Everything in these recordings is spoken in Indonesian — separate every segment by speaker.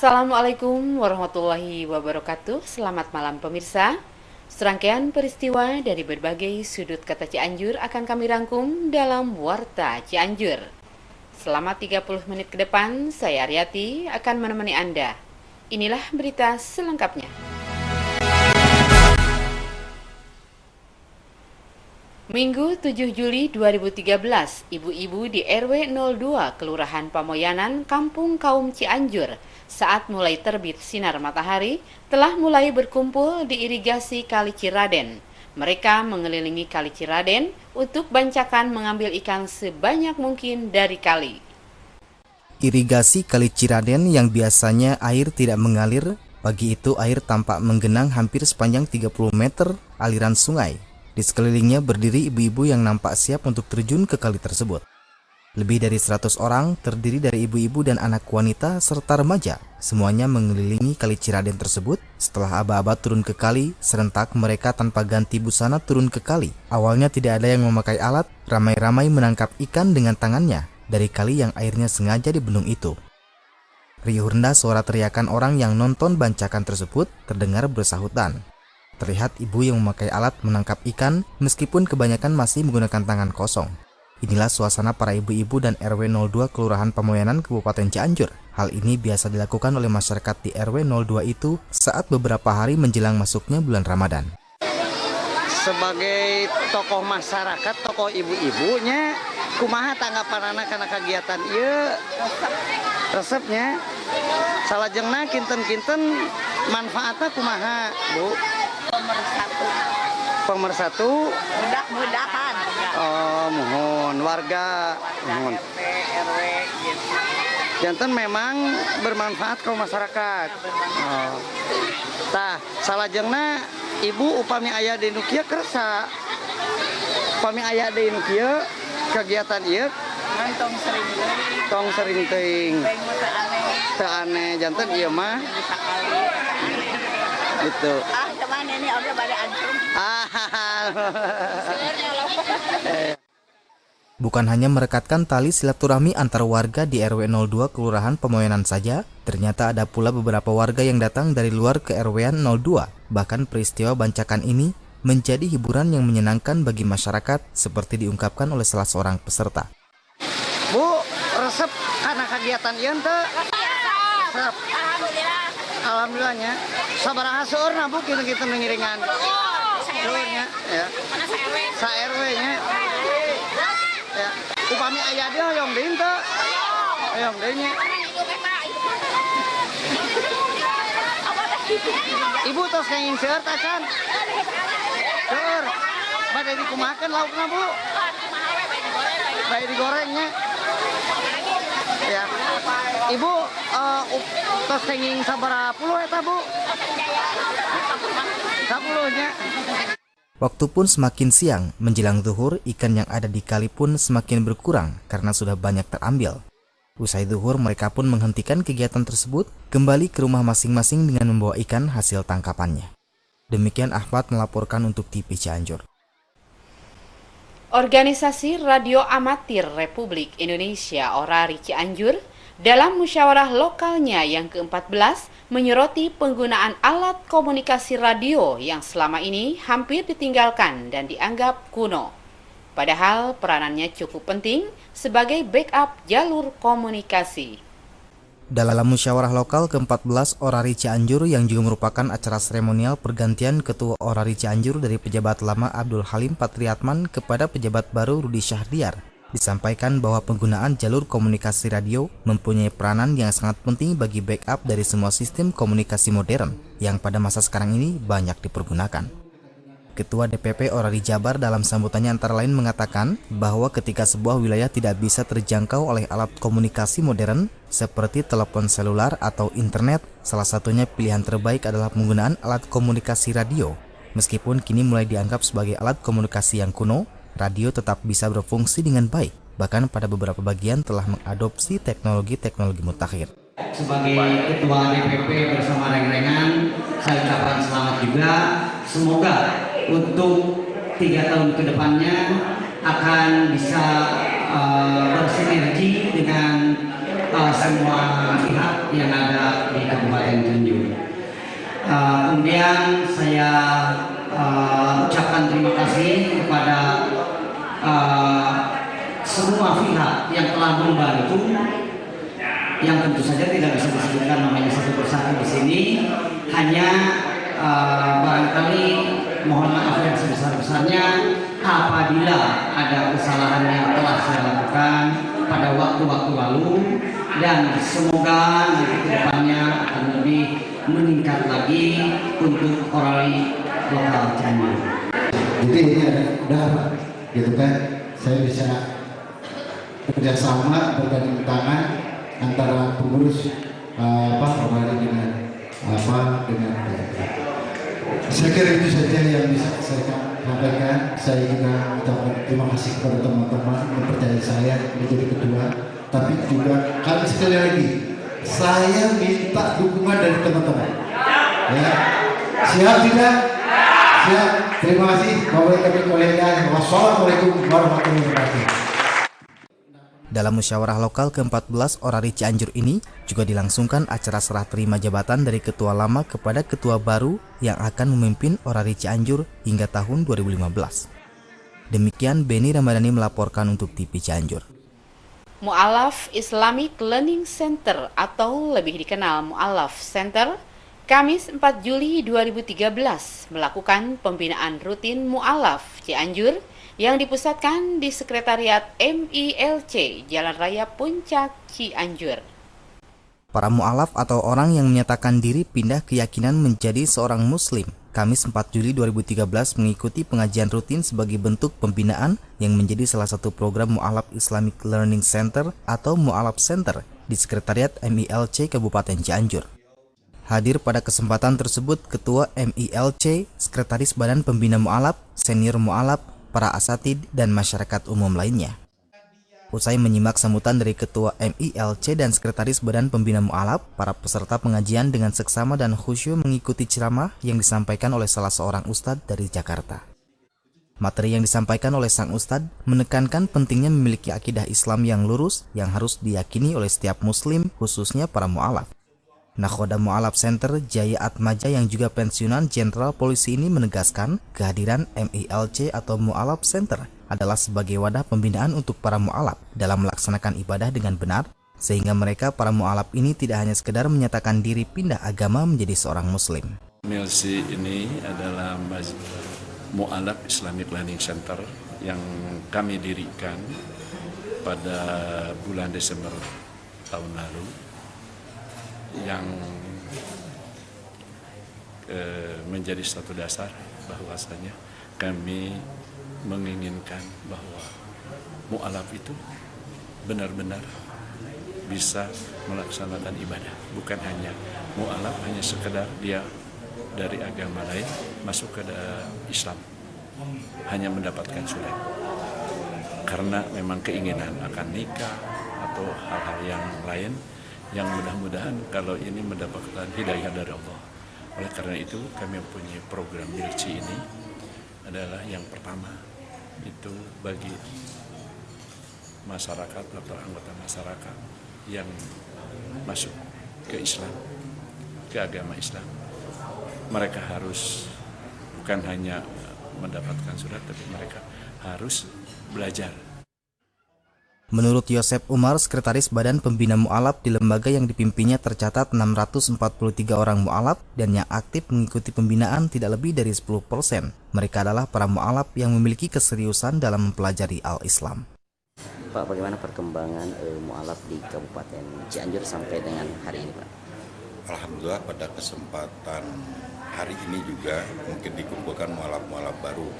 Speaker 1: Assalamualaikum warahmatullahi wabarakatuh. Selamat malam pemirsa. Serangkaian peristiwa dari berbagai sudut kota Cianjur akan kami rangkum dalam Warta Cianjur. Selama 30 menit ke depan, saya Aryati akan menemani Anda. Inilah berita selengkapnya. Minggu 7 Juli 2013, ibu-ibu di RW 02 Kelurahan Pamoyanan, Kampung Kaum Cianjur, saat mulai terbit sinar matahari, telah mulai berkumpul di irigasi Kali Ciraden. Mereka mengelilingi Kali Ciraden untuk bancakan mengambil ikan sebanyak mungkin dari kali.
Speaker 2: Irigasi Kali Ciraden yang biasanya air tidak mengalir, pagi itu air tampak menggenang hampir sepanjang 30 meter aliran sungai. Di sekelilingnya berdiri ibu-ibu yang nampak siap untuk terjun ke kali tersebut. Lebih dari 100 orang terdiri dari ibu-ibu dan anak wanita serta remaja. Semuanya mengelilingi Kali Ciraden tersebut. Setelah aba-aba turun ke kali, serentak mereka tanpa ganti busana turun ke kali. Awalnya tidak ada yang memakai alat, ramai-ramai menangkap ikan dengan tangannya dari kali yang airnya sengaja dibendung itu. Riuh rendah suara teriakan orang yang nonton bancakan tersebut terdengar bersahutan. Terlihat ibu yang memakai alat menangkap ikan meskipun kebanyakan masih menggunakan tangan kosong. Inilah suasana para ibu-ibu dan RW 02 Kelurahan Pamoyanan Kabupaten Cianjur. Hal ini biasa dilakukan oleh masyarakat di RW 02 itu saat beberapa hari menjelang masuknya bulan Ramadan.
Speaker 3: Sebagai tokoh masyarakat, tokoh ibu-ibunya, kumaha tanggapan anak karena kegiatan ieu resepnya salajengna kinten-kinten manfaatnya kumaha, Bu? Pemersatu
Speaker 4: mudah-mudahan.
Speaker 3: Oh, mohon warga mohon.
Speaker 4: RW gitu.
Speaker 3: Janten memang bermanfaat ke masyarakat. Oh. Tah, salajengna ibu upami aya di nu kieu kersa. Upami aya di nu kieu kegiatan ieu tong sering teuing. Teu aneh janten ieu mah. Gitu.
Speaker 4: Teman ini udah balik antum.
Speaker 2: Bukan hanya merekatkan tali silaturahmi antar warga di RW 02 Kelurahan Pamoyanan saja, ternyata ada pula beberapa warga yang datang dari luar ke RW 02. Bahkan peristiwa bancakan ini menjadi hiburan yang menyenangkan bagi masyarakat seperti diungkapkan oleh salah seorang peserta.
Speaker 3: Bu, resep karena kegiatan ieu teu? Resep.
Speaker 4: Alhamdulillah.
Speaker 3: Alhamdulillahnya. Sabaraha seueurna Bu kitu-kitu mengiringan. Seueurnya ya.
Speaker 4: Mana RW?
Speaker 3: Sa RW-nya. Ya. Upami aya dia hoyong deui teu? Hoyong deui nya. Ibu tos kenging seueur tah can? Seueur. Bade dikumahakeun laukna Bu? Bade digorengnya. Ya. Ibu tos kenging sabaraha puluh eta Bu? 10-nya.
Speaker 2: Waktu pun semakin siang, menjelang zuhur, ikan yang ada di kali pun semakin berkurang karena sudah banyak terambil. Usai zuhur, mereka pun menghentikan kegiatan tersebut, kembali ke rumah masing-masing dengan membawa ikan hasil tangkapannya. Demikian Ahmad melaporkan untuk TV Cianjur.
Speaker 1: Organisasi Radio Amatir Republik Indonesia Orari Cianjur dalam musyawarah lokalnya yang ke-14 menyoroti penggunaan alat komunikasi radio yang selama ini hampir ditinggalkan dan dianggap kuno. Padahal peranannya cukup penting sebagai backup jalur komunikasi.
Speaker 2: Dalam musyawarah lokal ke-14 Orari Cianjur yang juga merupakan acara seremonial pergantian Ketua Orari Cianjur dari pejabat lama Abdul Halim Patriatman kepada pejabat baru Rudi Syahriar, disampaikan bahwa penggunaan jalur komunikasi radio mempunyai peranan yang sangat penting bagi backup dari semua sistem komunikasi modern yang pada masa sekarang ini banyak dipergunakan. Ketua DPP Orari Jabar dalam sambutannya antara lain mengatakan bahwa ketika sebuah wilayah tidak bisa terjangkau oleh alat komunikasi modern seperti telepon selular atau internet, salah satunya pilihan terbaik adalah penggunaan alat komunikasi radio. Meskipun kini mulai dianggap sebagai alat komunikasi yang kuno, radio tetap bisa berfungsi dengan baik. Bahkan pada beberapa bagian telah mengadopsi teknologi-teknologi mutakhir.
Speaker 5: Sebagai Ketua DPP bersama reng-rengan, saya ucapkan selamat juga. Semoga untuk 3 tahun ke depannya akan bisa bersinergi dengan semua pihak yang ada di Kabupaten Cianjur. Kemudian saya ucapkan terima kasih kepada semua pihak yang telah membantu, yang tentu saja tidak bisa disebutkan namanya satu persatu di sini. Hanya barangkali mohon maaf yang sebesar-besarnya apabila ada kesalahan yang telah saya lakukan pada waktu-waktu lalu, dan semoga nanti ke depannya akan lebih meningkat lagi untuk orali lokal Cianjur.
Speaker 6: Jadi ini ada gitu kan, saya bisa kerjasama bergandeng tangan antara pengurus orali dengan saya kira itu saja yang bisa saya sampaikan. Saya juga mengucapkan terima kasih kepada teman-teman yang percaya saya menjadi ketua. Tapi juga kami sekali lagi, saya minta dukungan dari teman-teman. Ya, siap tidak? Siap. Terima kasih. Wassalamualaikum warahmatullahi wabarakatuh.
Speaker 2: Dalam musyawarah lokal ke-14 Orari Cianjur ini juga dilangsungkan acara serah terima jabatan dari ketua lama kepada ketua baru yang akan memimpin Orari Cianjur hingga tahun 2015. Demikian Beni Ramadhani melaporkan untuk TV Cianjur.
Speaker 1: Mu'alaf Islamic Learning Center atau lebih dikenal Mu'alaf Center, Kamis 4 Juli 2013 melakukan pembinaan rutin Mu'alaf Cianjur yang dipusatkan di Sekretariat MILC Jalan Raya Puncak Cianjur.
Speaker 2: Para mu'alaf atau orang yang menyatakan diri pindah keyakinan menjadi seorang muslim, Kamis 4 Juli 2013 mengikuti pengajian rutin sebagai bentuk pembinaan yang menjadi salah satu program Mu'alaf Islamic Learning Center atau Mu'alaf Center di Sekretariat MILC Kabupaten Cianjur. Hadir pada kesempatan tersebut Ketua MILC, Sekretaris Badan Pembina Mu'alaf, Senior Mu'alaf, para asatid, dan masyarakat umum lainnya. Usai menyimak sambutan dari Ketua MILC dan Sekretaris Badan Pembina Mu'alaf, para peserta pengajian dengan seksama dan khusyuk mengikuti ceramah yang disampaikan oleh salah seorang ustadz dari Jakarta. Materi yang disampaikan oleh sang ustadz menekankan pentingnya memiliki akidah Islam yang lurus yang harus diyakini oleh setiap muslim, khususnya para mu'alaf. Nakhoda Mu'alaf Center Jaya Atmaja yang juga pensiunan Jenderal Polisi ini menegaskan kehadiran MILC atau Mu'alaf Center adalah sebagai wadah pembinaan untuk para mu'alaf dalam melaksanakan ibadah dengan benar, sehingga mereka para mu'alaf ini tidak hanya sekedar menyatakan diri pindah agama menjadi seorang muslim.
Speaker 7: MILC ini adalah Mu'alaf Islamic Learning Center yang kami dirikan pada bulan Desember tahun lalu, yang menjadi satu dasar bahwasanya kami menginginkan bahwa mu'alaf itu benar-benar bisa melaksanakan ibadah, bukan hanya mu'alaf hanya sekedar dia dari agama lain masuk ke Islam hanya mendapatkan surat karena memang keinginan akan nikah atau hal-hal yang lain, yang mudah-mudahan kalau ini mendapatkan hidayah dari Allah. Oleh karena itu kami mempunyai program MILC ini adalah yang pertama itu bagi masyarakat atau anggota masyarakat yang masuk ke Islam, ke agama Islam. Mereka harus bukan hanya mendapatkan surat, tapi mereka harus belajar.
Speaker 2: Menurut Yosep Umar, Sekretaris Badan Pembina Mu'alaf di lembaga yang dipimpinnya tercatat 643 orang mu'alaf dan yang aktif mengikuti pembinaan tidak lebih dari 10%. Mereka adalah para mu'alaf yang memiliki keseriusan dalam mempelajari al-Islam.
Speaker 8: Pak, bagaimana perkembangan mu'alaf di Kabupaten Cianjur sampai dengan hari ini, Pak?
Speaker 9: Alhamdulillah pada kesempatan hari ini juga mungkin dikumpulkan mu'alaf-mu'alaf baru.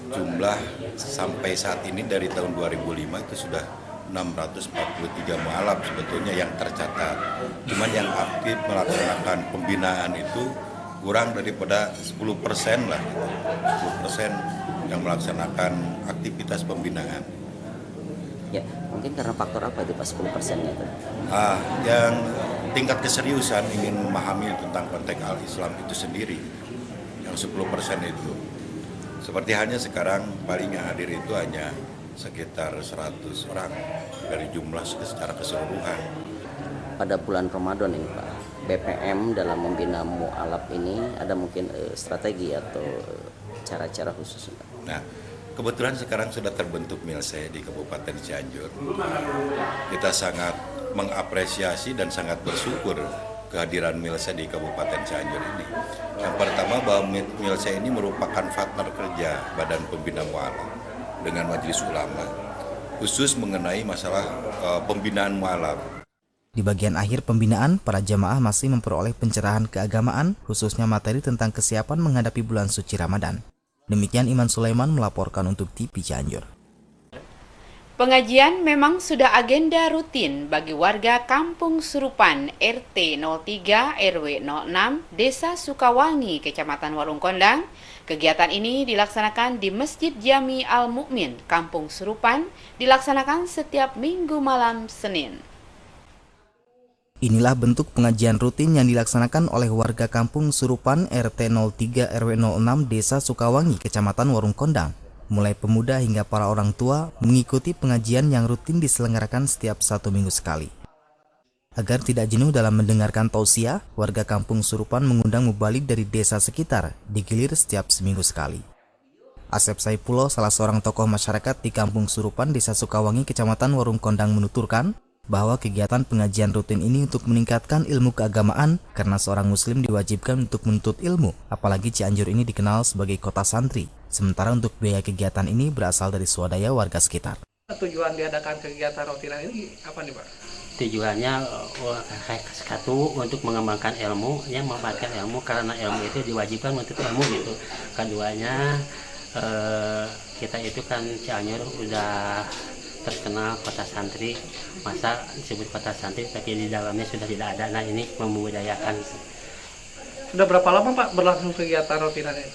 Speaker 9: Jumlah sampai saat ini dari tahun 2005 itu sudah 643 mu'alaf sebetulnya yang tercatat. Cuman yang aktif melaksanakan pembinaan itu kurang daripada 10% lah, 10% yang melaksanakan aktivitas pembinaan.
Speaker 8: Ya, mungkin karena faktor apa itu Pak 10%-nya itu?
Speaker 9: Yang tingkat keseriusan ingin memahami tentang konteks al-Islam itu sendiri, yang 10% itu. Seperti hanya sekarang paling yang hadir itu hanya sekitar 100 orang dari jumlah secara keseluruhan.
Speaker 8: pada bulan Ramadan ini Pak, BPM dalam membina mu'alaf ini ada mungkin strategi atau cara-cara khusus Pak?
Speaker 9: Nah, kebetulan sekarang sudah terbentuk MILSE di Kabupaten Cianjur. Kita sangat mengapresiasi dan sangat bersyukur kehadiran MILSE di Kabupaten Cianjur ini. Yang pertama bahwa MILSE ini merupakan partner kerja Badan Pembina Mu'alaf dengan Majelis Ulama, khusus mengenai masalah pembinaan mu'alaf.
Speaker 2: Di bagian akhir pembinaan, para jamaah masih memperoleh pencerahan keagamaan, khususnya materi tentang kesiapan menghadapi bulan suci Ramadan. Demikian Iman Sulaiman melaporkan untuk TV Cianjur.
Speaker 1: Pengajian memang sudah agenda rutin bagi warga Kampung Surupan RT 03 RW 06 Desa Sukawangi, Kecamatan Warung Kondang. Kegiatan ini dilaksanakan di Masjid Jami Al-Mukmin, Kampung Surupan, dilaksanakan setiap Minggu malam Senin.
Speaker 2: Inilah bentuk pengajian rutin yang dilaksanakan oleh warga Kampung Surupan RT 03 RW 06 Desa Sukawangi, Kecamatan Warung Kondang. Mulai pemuda hingga para orang tua mengikuti pengajian yang rutin diselenggarakan setiap 1 minggu sekali. Agar tidak jenuh dalam mendengarkan tausiah, warga Kampung Surupan mengundang mubalik dari desa sekitar, digilir setiap seminggu sekali. Asep Saipulo, salah seorang tokoh masyarakat di Kampung Surupan, Desa Sukawangi, Kecamatan Warung Kondang menuturkan bahwa kegiatan pengajian rutin ini untuk meningkatkan ilmu keagamaan karena seorang muslim diwajibkan untuk menuntut ilmu, apalagi Cianjur ini dikenal sebagai kota santri. Sementara untuk biaya kegiatan ini berasal dari swadaya warga sekitar.
Speaker 10: Tujuan diadakan kegiatan rutinan ini apa nih Pak?
Speaker 11: Tujuannya satu untuk mengembangkan ilmu, yang memanfaatkan ilmu karena ilmu itu diwajibkan untuk ilmu gitu. Keduanya kita itu kan Cianjur udah terkenal kota santri, masa disebut kota santri tapi di dalamnya sudah tidak ada. Nah ini membudayakan.
Speaker 10: Sudah berapa lama Pak berlangsung kegiatan rutinan ini?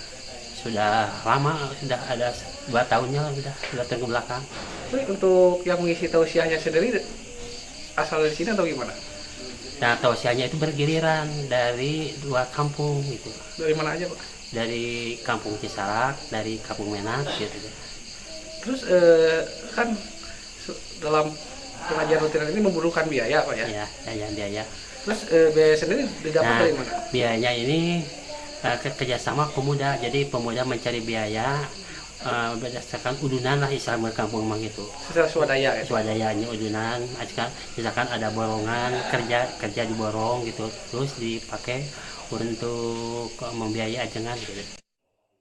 Speaker 11: Sudah lama, sudah ada 2 tahunnya sudah ke belakang.
Speaker 10: Untuk yang mengisi tausiahnya sendiri asal dari sini atau gimana?
Speaker 11: Nah tausiahnya itu bergiliran dari 2 kampung gitu.
Speaker 10: Dari mana aja Pak?
Speaker 11: Dari Kampung Cisalak, dari Kampung Menak gitu.
Speaker 10: Terus kan dalam pengajian rutinan ini membutuhkan biaya Pak ya?
Speaker 11: Iya, biaya.
Speaker 10: Terus biaya sendiri didapat dari mana?
Speaker 11: Biayanya ini kerjasama pemuda, jadi pemuda mencari biaya berdasarkan udunan lah Islam kampung mah gitu.
Speaker 10: Secara swadaya ya?
Speaker 11: Swadayanya udunan, misalkan ada borongan, kerja diborong gitu, terus dipakai untuk membiayai ajengan gitu.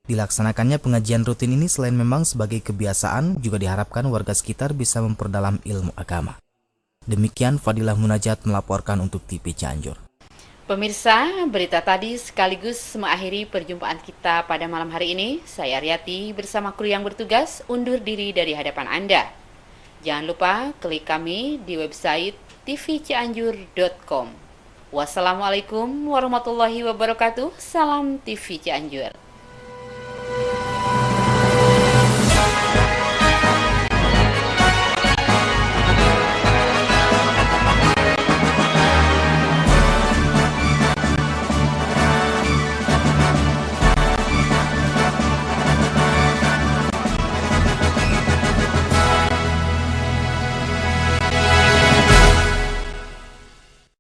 Speaker 2: Dilaksanakannya pengajian rutin ini selain memang sebagai kebiasaan, juga diharapkan warga sekitar bisa memperdalam ilmu agama. Demikian Fadilah Munajat melaporkan untuk TV Cianjur.
Speaker 1: Pemirsa, berita tadi sekaligus mengakhiri perjumpaan kita pada malam hari ini. Saya Aryati bersama kru yang bertugas undur diri dari hadapan Anda. Jangan lupa klik kami di website tvcianjur.com. Wassalamualaikum warahmatullahi wabarakatuh. Salam TV Cianjur.